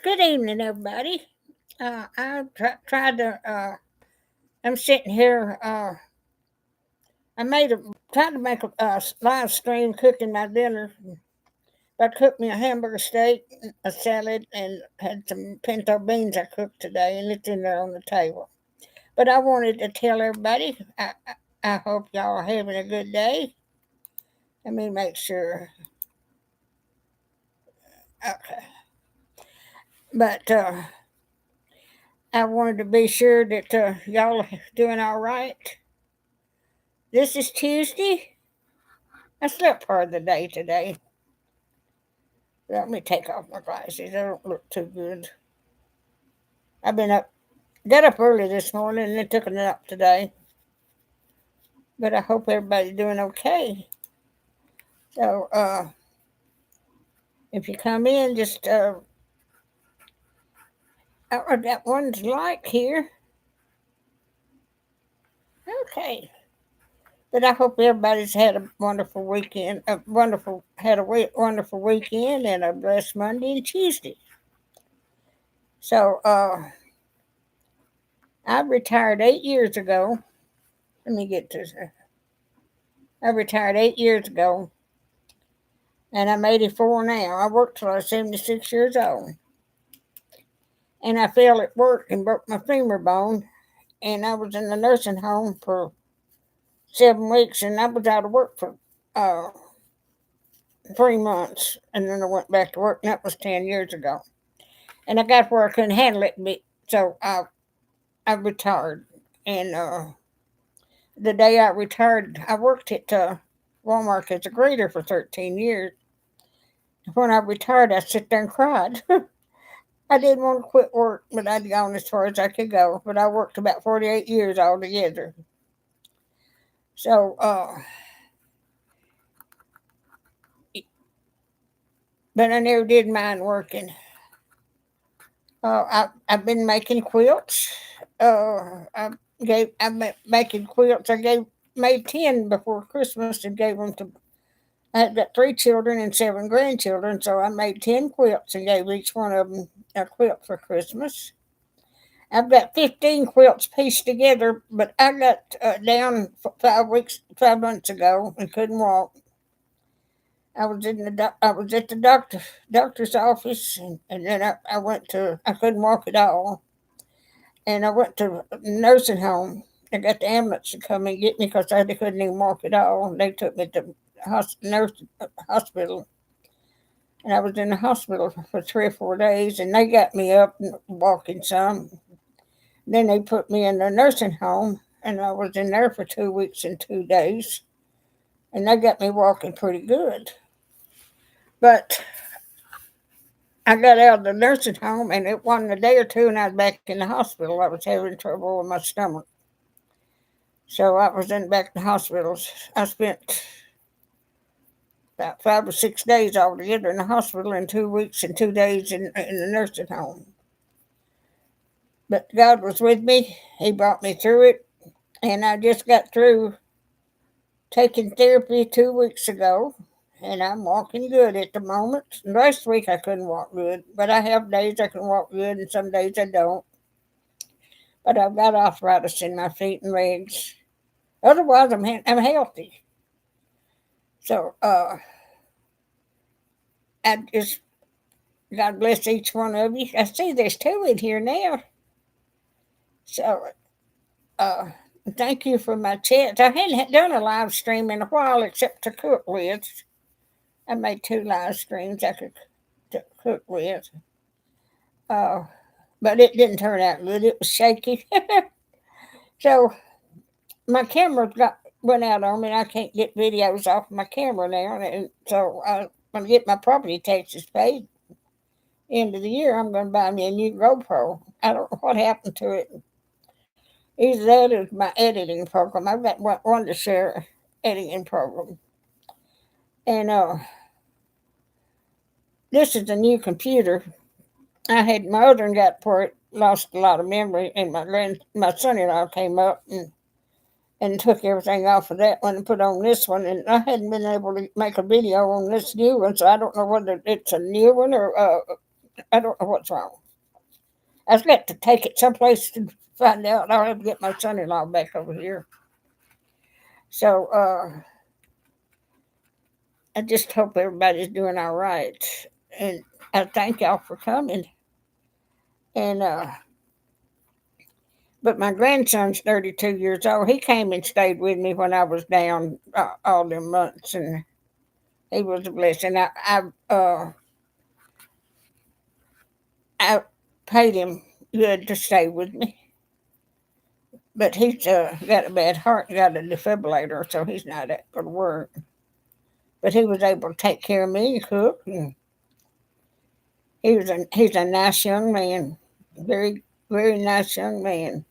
Good evening, everybody. Tried to. I'm sitting here. I tried to make a live stream cooking my dinner. I cooked me a hamburger steak, a salad, and had some pinto beans I cooked today, and it's in there on the table. But I wanted to tell everybody. I hope y'all are having a good day. Let me make sure. Okay, but I wanted to be sure that y'all are doing all right. This is Tuesday. I slept part of the day today. Let me take off my glasses. I don't look too good. I've been up, got up early this morning and then took a nap today. But I hope everybody's doing okay. So, if you come in, just, I got one's like here. Okay. But I hope everybody's had a wonderful weekend, wonderful weekend and a blessed Monday and Tuesday. So, I retired 8 years ago. Let me get to. I retired 8 years ago, and I'm 84 now. I worked till I was 76 years old, and I fell at work and broke my femur bone, and I was in the nursing home for 7 weeks, and I was out of work for 3 months, and then I went back to work, and that was 10 years ago. And I got where I couldn't handle it, so I retired, and the day I retired, I worked at Walmart as a greeter for 13 years. When I retired, I sat there and cried. I didn't want to quit work, but I'd gone as far as I could go. But I worked about 48 years altogether. So, but I never did mind working. I've been making quilts. I'm making quilts. Made 10 before Christmas and gave them to. I had got 3 children and 7 grandchildren, so I made 10 quilts and gave each one of them a quilt for Christmas. I've got 15 quilts pieced together, but I got down 5 months ago and couldn't walk. I was at the doctor's office, and then I went to. I couldn't walk at all, and I went to a nursing home. I got the ambulance to come and get me because I couldn't even walk at all. They took me to hospital, and I was in the hospital for 3 or 4 days, and they got me up and walking some. Then they put me in the nursing home, and I was in there for 2 weeks and 2 days, and they got me walking pretty good. But I got out of the nursing home, and it wasn't a day or two, and I was back in the hospital. I was having trouble with my stomach. So I was back in the hospitals. I spent about 5 or 6 days altogether in the hospital and 2 weeks and 2 days in the nursing home. But God was with me. He brought me through it. And I just got through taking therapy 2 weeks ago. And I'm walking good at the moment. Last week I couldn't walk good. But I have days I can walk good and some days I don't. But I've got arthritis in my feet and legs. Otherwise, I'm healthy. So, I just, God bless each one of you. I see there's 2 in here now. So, uh, thank you for my chats. I hadn't done a live stream in a while except to cook with. I made 2 live streams I could cook with. Uh, but it didn't turn out good. It was shaky. So, my camera went out on me, and I can't get videos off my camera now. And so, I'm going to get my property taxes paid. End of the year, I'm going to buy me a new GoPro. I don't know what happened to it. Either that or my editing program. I've got one to share editing program. And this is a new computer. I had my other one got for it, lost a lot of memory, and my son-in-law came up and took everything off of that one and put on this one. And I hadn't been able to make a video on this new one, so I don't know whether it's a new one or I don't know what's wrong. I've got to take it someplace to find out. I'll have to get my son-in-law back over here. So I just hope everybody's doing all right. And I thank y'all for coming. And but my grandson's 32 years old. He came and stayed with me when I was down all them months, and he was a blessing. I paid him good to stay with me, but he's got a bad heart, got a defibrillator, so he's not going to work. But he was able to take care of me and cook, and he's a nice young man, very very nice young man.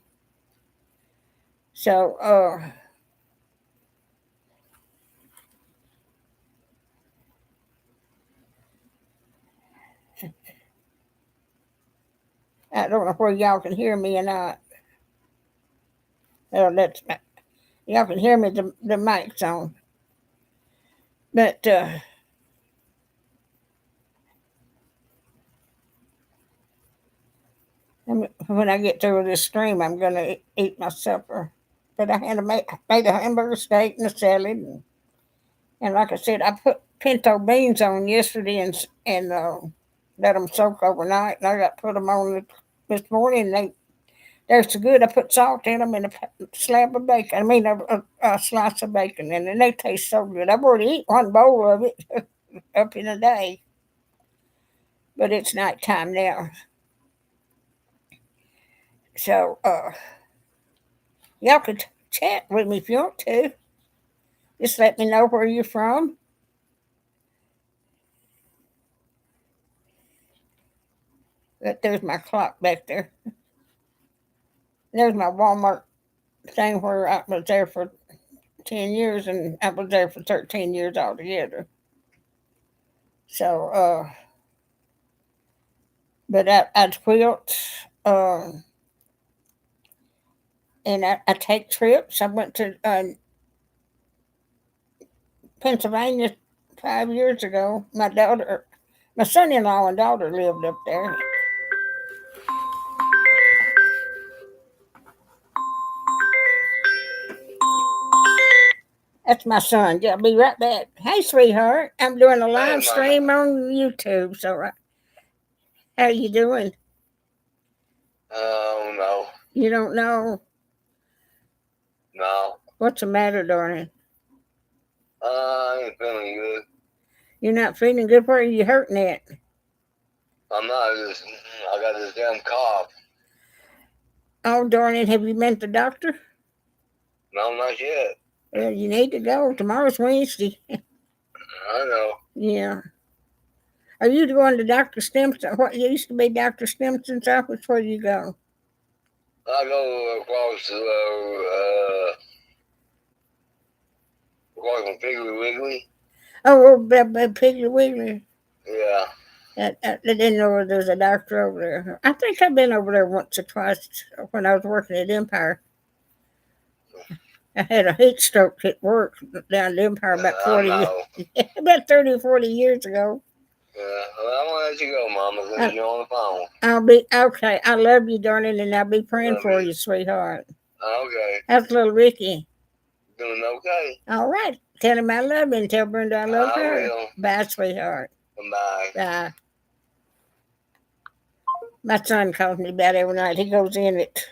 So I don't know where y'all can hear me or not. That's y'all can hear me. The mic's on, but when I get through with this stream, I'm gonna eat my supper. But I had to made a hamburger steak and a salad, and like I said, I put pinto beans on yesterday and let them soak overnight, and I got to put them on this morning. They're so good. I put salt in them and a slab of bacon. I mean, a slice of bacon, and they taste so good. I've already eaten one bowl of it up in a day, but it's nighttime now. So y'all could chat with me if you want to. Just let me know where you're from. But there's my clock back there. There's my Walmart thing where I was there for 10 years, and I was there for 13 years altogether. So, but I quilt, and I take trips. I went to Pennsylvania 5 years ago. My son-in-law and daughter lived up there. That's my son. Yeah, I'll be right back. Hey, sweetheart. I'm doing a live stream on YouTube. So, how you doing? No. You don't know? No. What's the matter, darling? I ain't feeling good. You're not feeling good? Where are you hurting at? I'm not. I got this damn cough. Oh, darling, have you been to the doctor? No, not yet. Well, you need to go. Tomorrow's Wednesday. I know. Yeah. Are you going to Dr. Stimson? What used to be Dr. Stimson's office? Where do you go? I go across from Piggly Wiggly. Oh, Piggly Wiggly. Yeah. I didn't know there was a doctor over there. I think I've been over there once or twice when I was working at Empire. I had a heat stroke at work down at Empire about 30 or 40 years ago. Yeah, well, I'm gonna let you go, Mama, because you're on the phone. I'll be okay. I love you, darling, and I'll be praying for you, sweetheart. Okay. How's little Ricky? Doing okay. All right. Tell him I love him and tell Brenda I love her. Will. Bye, sweetheart. Bye. Bye. My son calls me about every night. He goes in at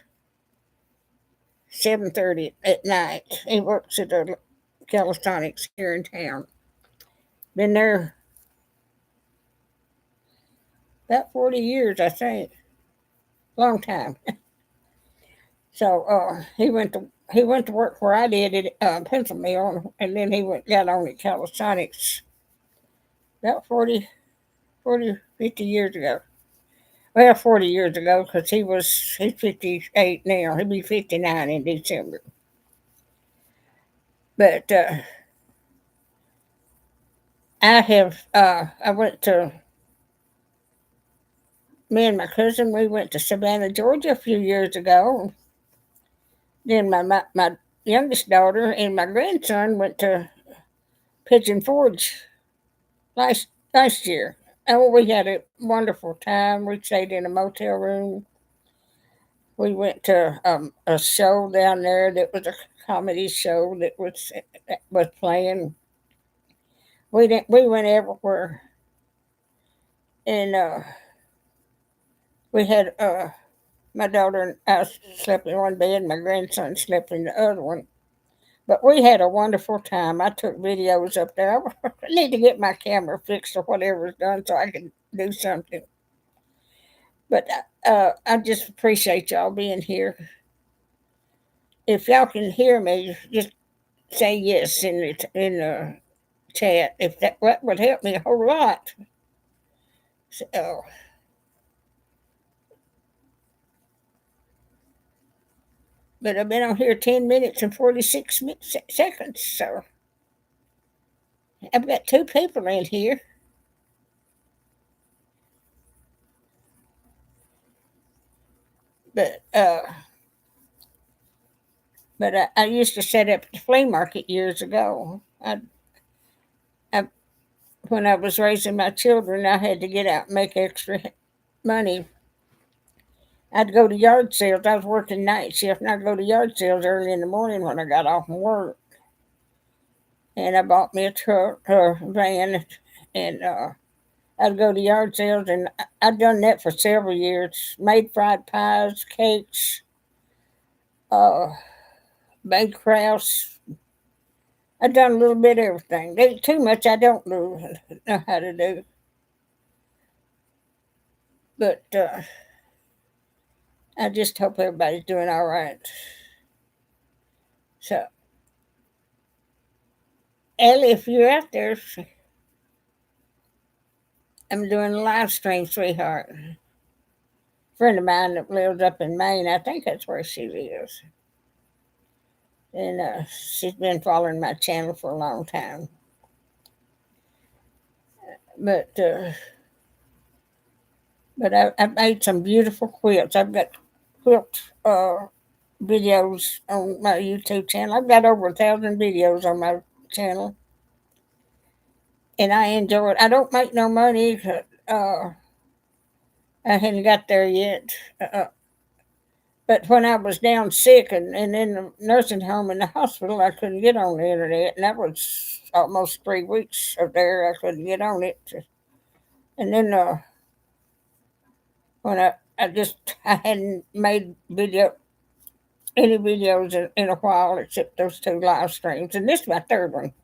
7:30 at night. He works at the Calisthenics here in town. Been there about 40 years, I think. Long time. So he went to work where I did at Pencil Mill, and then he got on at Calisthenics about 50 years ago. Well, 40 years ago, because he's 58 now. He'll be 59 in December. But I went to, me and my cousin, we went to Savannah, Georgia a few years ago. Then my youngest daughter and my grandson went to Pigeon Forge last year. Oh, we had a wonderful time. We stayed in a motel room. We went to a show down there that was a comedy show that was playing. We went everywhere, and we had my daughter and I slept in one bed, and my grandson slept in the other one. But we had a wonderful time. I took videos up there. I need to get my camera fixed or whatever's done so I can do something. But I just appreciate y'all being here. If y'all can hear me, just say yes in the chat. If that would help me a whole lot. So, but I've been on here 10 minutes and 46 seconds. So I've got two people in here. But I used to set up the flea market years ago. I when I was raising my children, I had to get out and make extra money. I'd go to yard sales. I was working night shift, and I'd go to yard sales early in the morning when I got off from work. And I bought me a truck or van, and I'd go to yard sales, and I'd done that for several years. Made fried pies, cakes, uh, baked crafts. I've done a little bit of everything. There's too much I don't know how to do. But I just hope everybody's doing all right. So, Ellie, if you're out there, I'm doing a live stream, sweetheart. A friend of mine that lives up in Maine, I think that's where she lives. And she's been following my channel for a long time. But I've made some beautiful quilts. I've got quilt videos on my YouTube channel. I've got over 1,000 videos on my channel, and I enjoy it. I don't make no money. I hadn't got there yet. But when I was down sick and in the nursing home and the hospital, I couldn't get on the internet, and that was almost 3 weeks of there. I couldn't get on it, and then when I hadn't made any videos in a while except those two live streams, and this is my third one.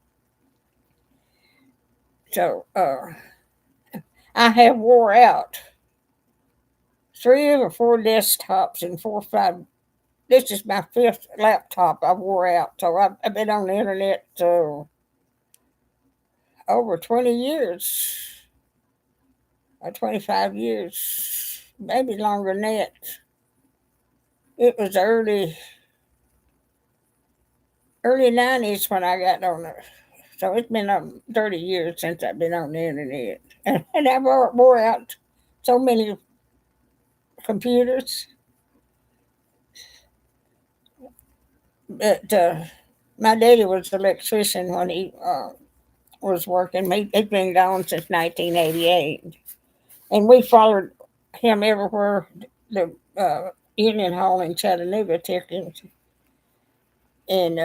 So I have wore out 3 or 4 desktops and 4 or 5. This is my fifth laptop I wore out. So I've been on the internet over 20 years, or 25 years, maybe longer than that. It was early 90s when I got on there. So it's been 30 years since I've been on the internet. And I wore out so many computers. But my daddy was an electrician when he was working. He'd been gone since 1988. And we followed him everywhere the Union Hall in Chattanooga took him. And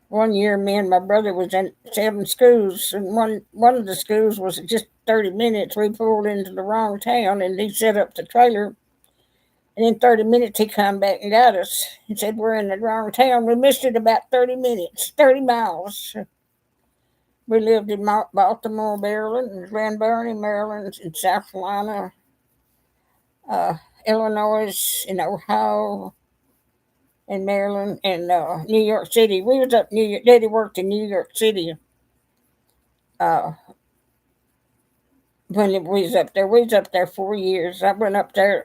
one year, me and my brother was in 7 schools, and one of the schools was just 30 minutes. We pulled into the wrong town, and he set up the trailer. And in 30 minutes, he come back and got us. He said, "We're in the wrong town." We missed it about 30 minutes, 30 miles. We lived in Baltimore, Maryland, and Glen Burnie, Maryland, and South Carolina, Illinois, and Ohio, and Maryland, and New York City. We was up New York. Daddy worked in New York City uh, when we was up there. We was up there 4 years. I went up there.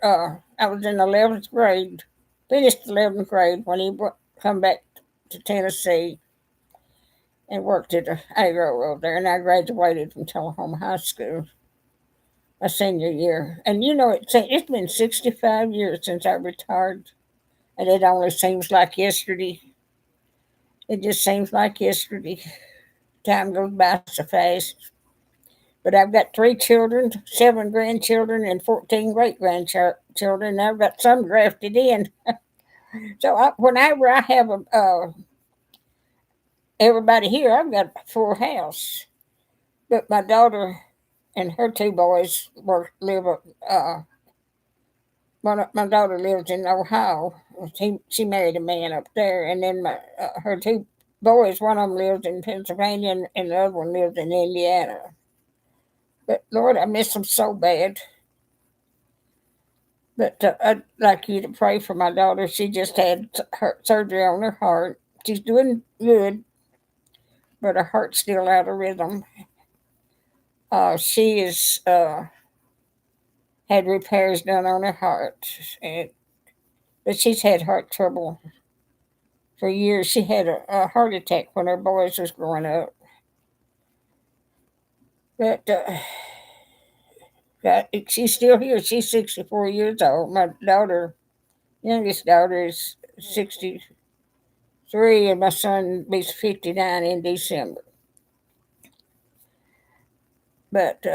I was in 11th grade, finished 11th grade when he come back to Tennessee and worked at the agro over there. And I graduated from Tullahoma High School my senior year. And you know, it's been 65 years since I retired, and it only seems like yesterday. It just seems like yesterday. Time goes by so fast. But I've got 3 children, 7 grandchildren, and 14 great grandchildren. I've got some grafted in. So whenever I have everybody here, I've got a full house. But my daughter and her 2 boys live. My daughter lives in Ohio. She married a man up there, and then her 2 boys. One of them lives in Pennsylvania, and the other one lives in Indiana. But Lord, I miss them so bad. But I'd like you to pray for my daughter. She just had her surgery on her heart. She's doing good, but her heart's still out of rhythm. She is had repairs done on her heart, but she's had heart trouble for years. She had a heart attack when her boys was growing up. But she's still here. She's 64 years old. My youngest daughter, is 63, and my son will be 59 in December. But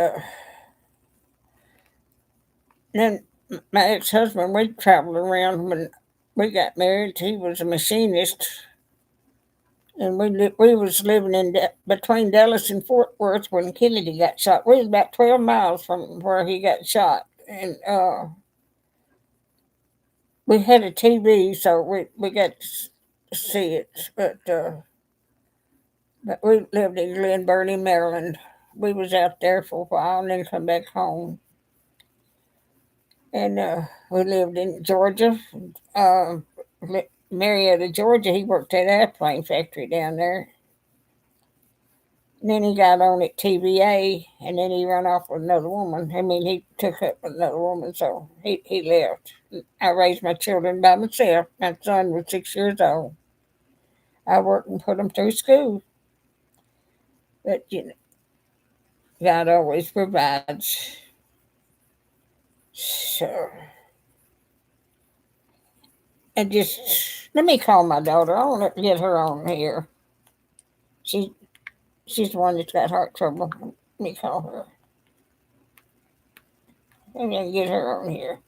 then my ex-husband, we traveled around when we got married. He was a machinist, and we was living in between Dallas and Fort Worth when Kennedy got shot. We was about 12 miles from where he got shot, and we had a TV, so we got to see it. But we lived in Glen Burnie, Maryland. We was out there for a while and then come back home. And we lived in Georgia, Marietta, Georgia. He worked at an airplane factory down there. And then he got on at TVA, and then he ran off with another woman. I mean, he took up with another woman, so he left. I raised my children by myself. My son was 6 years old. I worked and put him through school. But, God always provides. So, and just let me call my daughter. I want to get her on here. She's the one that's got heart trouble. Let me call her. Maybe I can get her on here.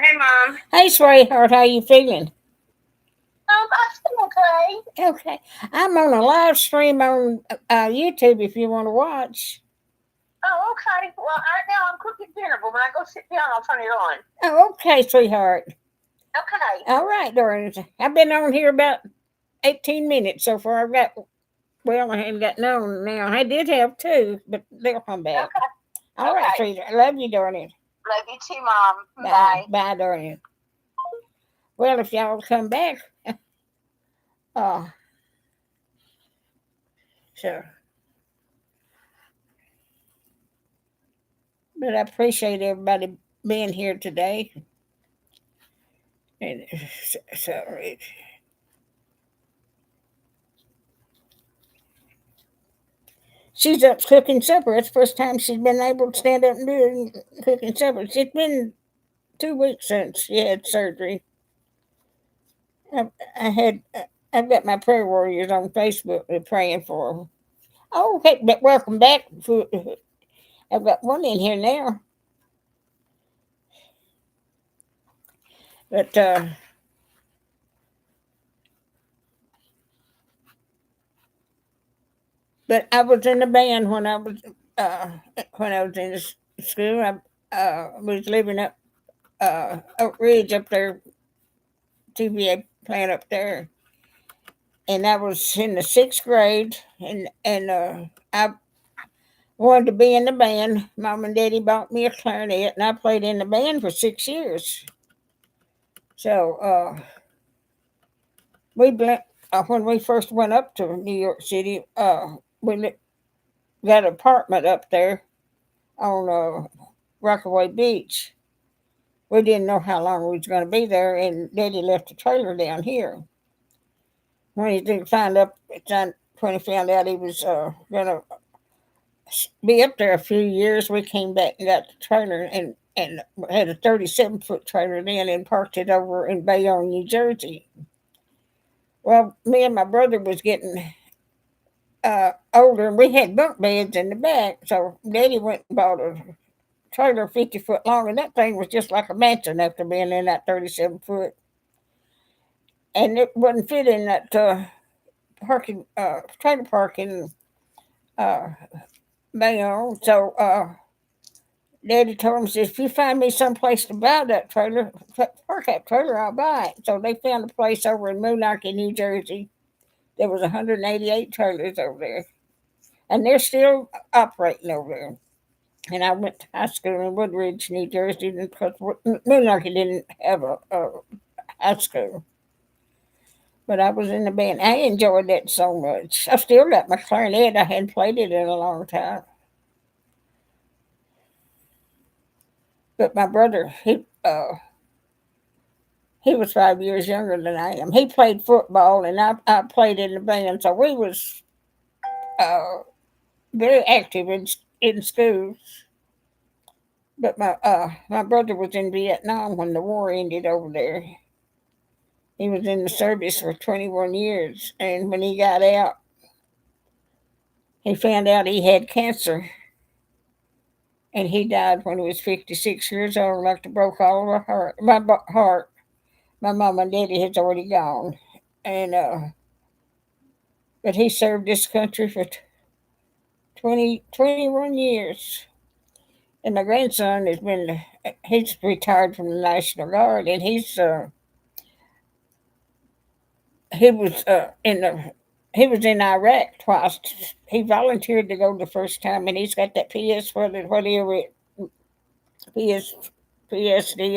Hey, Mom. Hey, sweetheart, how you feeling? I feel okay. Okay, I'm on a live stream on YouTube if you want to watch. Oh, okay. Well, right now I'm cooking dinner, but when I go sit down, I'll turn it on. Oh, okay, sweetheart. Okay. All right, darling. I've been on here about 18 minutes so far. I haven't got none now. I did have 2, but they'll come back. Okay. All right, sweetheart. Love you, darling. Love you too, Mom. Bye. Bye, darling. Well, if y'all come back, uh, so. But I appreciate everybody being here today. And so she's up cooking supper. It's the first time she's been able to stand up and do cooking supper. It's been 2 weeks since she had surgery. I've got my prayer warriors on Facebook. They're praying for her. Oh, okay, but welcome back. I've got one in here now. But I was in the band when I was in school. I was living up Oak Ridge up there, TVA plant up there, and I was in the 6th grade, and I wanted to be in the band. Mom and Daddy bought me a clarinet, and I played in the band for 6 years. So when we first went up to New York City, we got an apartment up there on Rockaway Beach. We didn't know how long we was going to be there, and Daddy left the trailer down here. When he found out he was going to be up there a few years. We came back and got the trailer and had a 37-foot trailer then and parked it over in Bayonne, New Jersey. Well, me and my brother was getting older, and we had bunk beds in the back. So Daddy went and bought a trailer 50 foot long, and that thing was just like a mansion after being in that 37 foot. And it wouldn't fit in that parking trailer parking Bayonne. So Daddy told him, says, if you find me someplace to buy that trailer, park that trailer, I'll buy it. So they found a place over in Moonachie, New Jersey. There was 188 trailers over there. And they're still operating over there. And I went to high school in Woodridge, New Jersey, because Moonachie didn't have a high school. But I was in the band. I enjoyed that so much. I still got my clarinet. I hadn't played it in a long time. But my brother, he was 5 years younger than I am. He played football, and I played in the band. So we was very active in school. But my brother was in Vietnam when the war ended over there. He was in the service for 21 years, and when he got out, he found out he had cancer. And he died when he was 56 years old, like to broke all of my heart. My mom and daddy has already gone. And but he served this country for 21 years. And my grandson he's retired from the National Guard, and he was in Iraq twice. He volunteered to go the first time, and he's got that PSD or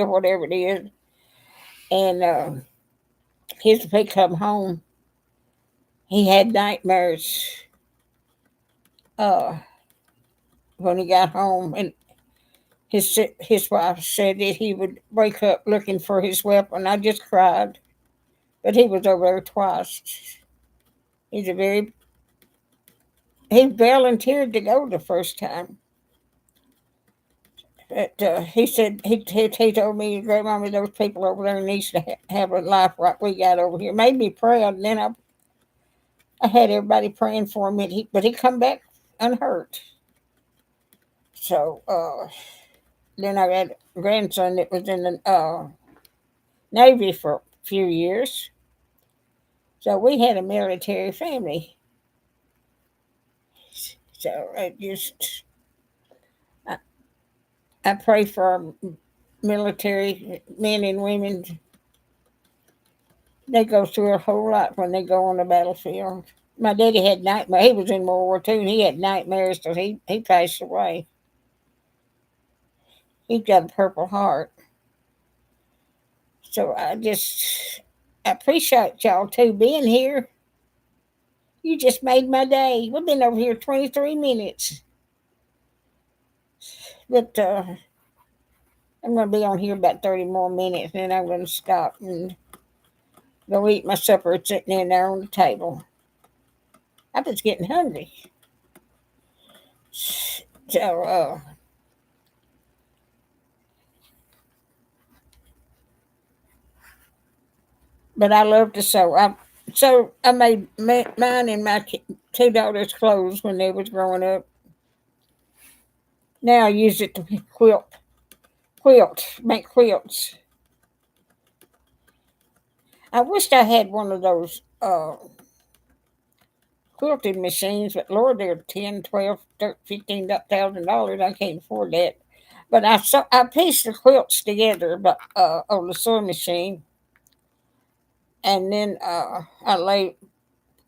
whatever it is. And if he come home, he had nightmares when he got home, and his wife said that he would wake up looking for his weapon. I just cried, but he was over there twice. He volunteered to go the first time. But he said he told me, Grandmama, those people over there needs to have a life like we got over here. Made me proud. And then I had everybody praying for him, but he come back unhurt. So then I had a grandson that was in the Navy for a few years. So we had a military family. So I pray for our military men and women. They go through a whole lot when they go on the battlefield. My daddy had nightmares. He was in World War II, and he had nightmares till he passed away. He's got a Purple Heart. So I appreciate y'all too being here. You just made my day. We've been over here 23 minutes. But I'm going to be on here about 30 more minutes, and then I'm going to stop and go eat my supper. It's sitting in there on the table. I was getting hungry. So, but I love to sew. I made mine and my two daughters' clothes when they was growing up. Now I use it to make quilts. I wished I had one of those quilting machines, but Lord, they're $10, $12, $15,000. I can't afford that. But I pieced the quilts together, on the sewing machine, and then I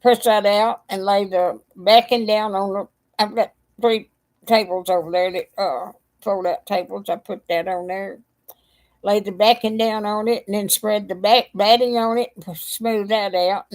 press that out and lay the backing down on the. I've got 3 tables over there that fold out tables. I put that on there, lay the backing down on it, and then spread the batting on it, smooth that out.